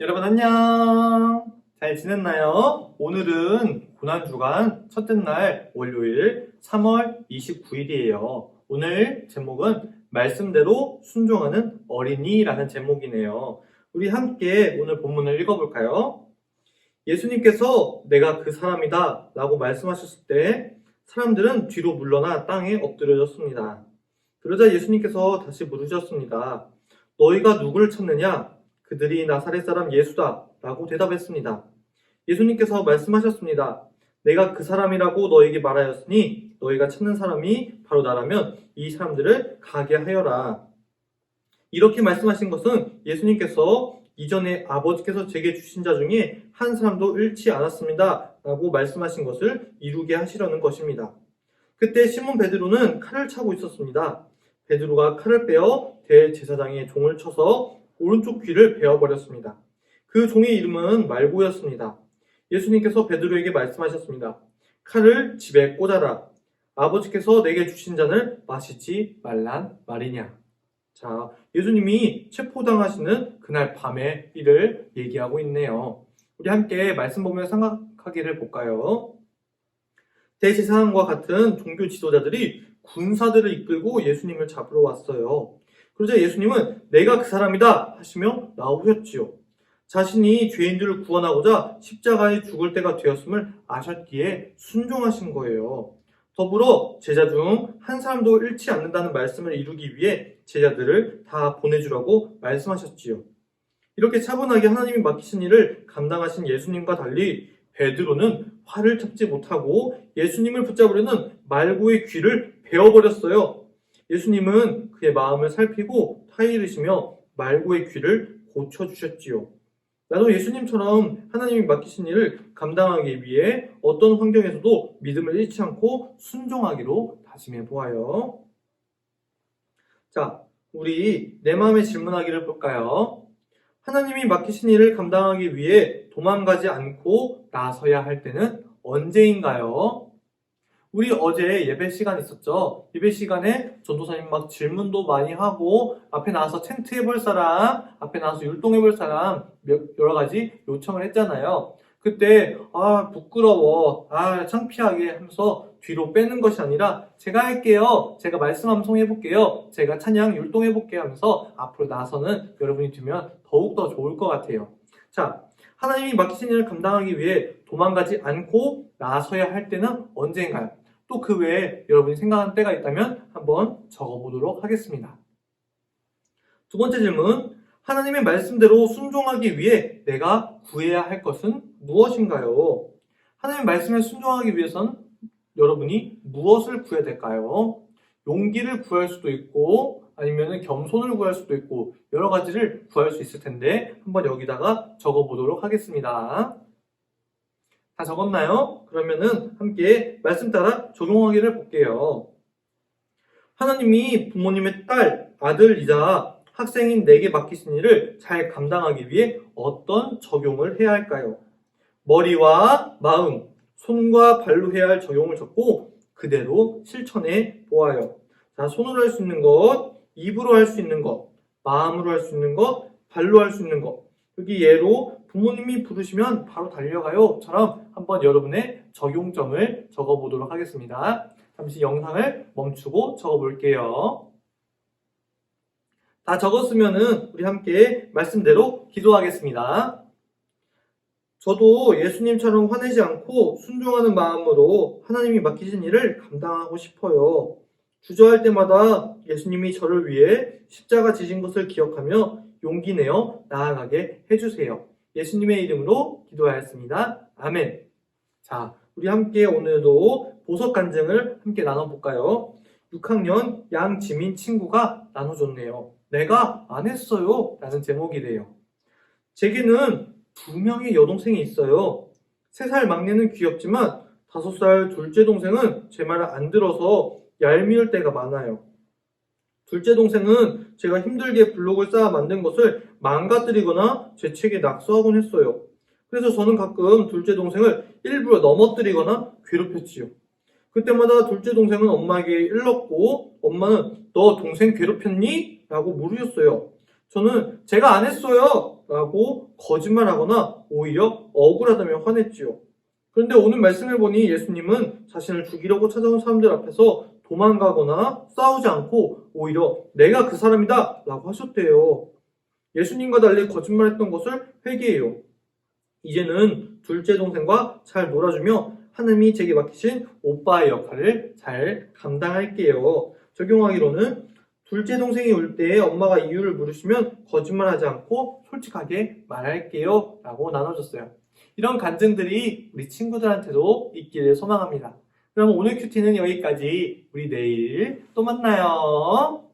여러분 안녕. 잘 지냈나요? 오늘은 고난주간 첫째 날 월요일 3월 29일이에요. 오늘 제목은 말씀대로 순종하는 어린이라는 제목이네요. 우리 함께 오늘 본문을 읽어볼까요? 예수님께서 내가 그 사람이다 라고 말씀하셨을 때 사람들은 뒤로 물러나 땅에 엎드려졌습니다. 그러자 예수님께서 다시 물으셨습니다. 너희가 누구를 찾느냐? 그들이 나사렛 사람 예수다 라고 대답했습니다. 예수님께서 말씀하셨습니다. 내가 그 사람이라고 너에게 말하였으니 너희가 찾는 사람이 바로 나라면 이 사람들을 가게 하여라. 이렇게 말씀하신 것은 예수님께서 이전에 아버지께서 제게 주신 자 중에 한 사람도 잃지 않았습니다 라고 말씀하신 것을 이루게 하시려는 것입니다. 그때 시몬 베드로는 칼을 차고 있었습니다. 베드로가 칼을 빼어 대제사장의 종을 쳐서 오른쪽 귀를 베어버렸습니다. 그 종의 이름은 말고였습니다. 예수님께서 베드로에게 말씀하셨습니다. 칼을 집에 꽂아라. 아버지께서 내게 주신 잔을 마시지 말란 말이냐. 자, 예수님이 체포당하시는 그날 밤의 일을 얘기하고 있네요. 우리 함께 말씀 보면서 생각하기를 볼까요? 대제사장과 같은 종교 지도자들이 군사들을 이끌고 예수님을 잡으러 왔어요. 그러자 예수님은 내가 그 사람이다 하시며 나오셨지요. 자신이 죄인들을 구원하고자 십자가에 죽을 때가 되었음을 아셨기에 순종하신 거예요. 더불어 제자 중 한 사람도 잃지 않는다는 말씀을 이루기 위해 제자들을 다 보내주라고 말씀하셨지요. 이렇게 차분하게 하나님이 맡기신 일을 감당하신 예수님과 달리 베드로는 화를 참지 못하고 예수님을 붙잡으려는 말고의 귀를 베어버렸어요. 예수님은 그의 마음을 살피고 타이르시며 말고의 귀를 고쳐주셨지요. 나도 예수님처럼 하나님이 맡기신 일을 감당하기 위해 어떤 환경에서도 믿음을 잃지 않고 순종하기로 다짐해 보아요. 자, 우리 내 마음의 질문하기를 볼까요? 하나님이 맡기신 일을 감당하기 위해 도망가지 않고 나서야 할 때는 언제인가요? 우리 어제 예배 시간 있었죠? 예배 시간에 전도사님 막 질문도 많이 하고 앞에 나와서 텐트 해볼 사람, 앞에 나와서 율동 해볼 사람 여러 가지 요청을 했잖아요. 그때 부끄러워, 창피하게 하면서 뒤로 빼는 것이 아니라 제가 할게요. 제가 말씀 암송 해볼게요. 제가 찬양 율동 해볼게요 하면서 앞으로 나서는 여러분이 되면 더욱더 좋을 것 같아요. 자, 하나님이 맡기신 일을 감당하기 위해 도망가지 않고 나서야 할 때는 언제인가요? 또 그 외에 여러분이 생각하는 때가 있다면 한번 적어보도록 하겠습니다. 두 번째 질문, 하나님의 말씀대로 순종하기 위해 내가 구해야 할 것은 무엇인가요? 하나님의 말씀에 순종하기 위해서는 여러분이 무엇을 구해야 될까요? 용기를 구할 수도 있고 아니면 겸손을 구할 수도 있고 여러 가지를 구할 수 있을 텐데 한번 여기다가 적어보도록 하겠습니다. 다 적었나요? 그러면은 함께 말씀 따라 적용하기를 볼게요. 하나님이 부모님의 딸, 아들이자 학생인 내게 맡기신 일을 잘 감당하기 위해 어떤 적용을 해야 할까요? 머리와 마음, 손과 발로 해야 할 적용을 적고 그대로 실천해 보아요. 자, 손으로 할 수 있는 것, 입으로 할 수 있는 것, 마음으로 할 수 있는 것, 발로 할 수 있는 것. 여기 예로 부모님이 부르시면 바로 달려가요 처럼 한번 여러분의 적용점을 적어보도록 하겠습니다. 잠시 영상을 멈추고 적어볼게요. 다 적었으면은 우리 함께 말씀대로 기도하겠습니다. 저도 예수님처럼 화내지 않고 순종하는 마음으로 하나님이 맡기신 일을 감당하고 싶어요. 주저할 때마다 예수님이 저를 위해 십자가 지신 것을 기억하며 용기 내어 나아가게 해주세요. 예수님의 이름으로 기도하였습니다. 아멘. 자, 우리 함께 오늘도 보석 간증을 함께 나눠볼까요? 6학년 양지민 친구가 나눠줬네요. 내가 안 했어요 라는 제목이래요. 제게는 2명의 여동생이 있어요. 3살 막내는 귀엽지만 5살 둘째 동생은 제 말을 안 들어서 얄미울 때가 많아요. 둘째 동생은 제가 힘들게 블록을 쌓아 만든 것을 망가뜨리거나 제 책에 낙서하곤 했어요. 그래서 저는 가끔 둘째 동생을 일부러 넘어뜨리거나 괴롭혔지요. 그때마다 둘째 동생은 엄마에게 일렀고 엄마는 너 동생 괴롭혔니? 라고 물으셨어요. 저는 제가 안 했어요 라고 거짓말하거나 오히려 억울하다며 화냈지요. 그런데 오늘 말씀을 보니 예수님은 자신을 죽이려고 찾아온 사람들 앞에서 도망가거나 싸우지 않고 오히려 내가 그 사람이다 라고 하셨대요. 예수님과 달리 거짓말했던 것을 회개해요. 이제는 둘째 동생과 잘 놀아주며 하나님이 제게 맡기신 오빠의 역할을 잘 감당할게요. 적용하기로는 둘째 동생이 울 때 엄마가 이유를 물으시면 거짓말하지 않고 솔직하게 말할게요 라고 나눠줬어요. 이런 간증들이 우리 친구들한테도 있기를 소망합니다. 그럼 오늘 큐티는 여기까지. 우리 내일 또 만나요.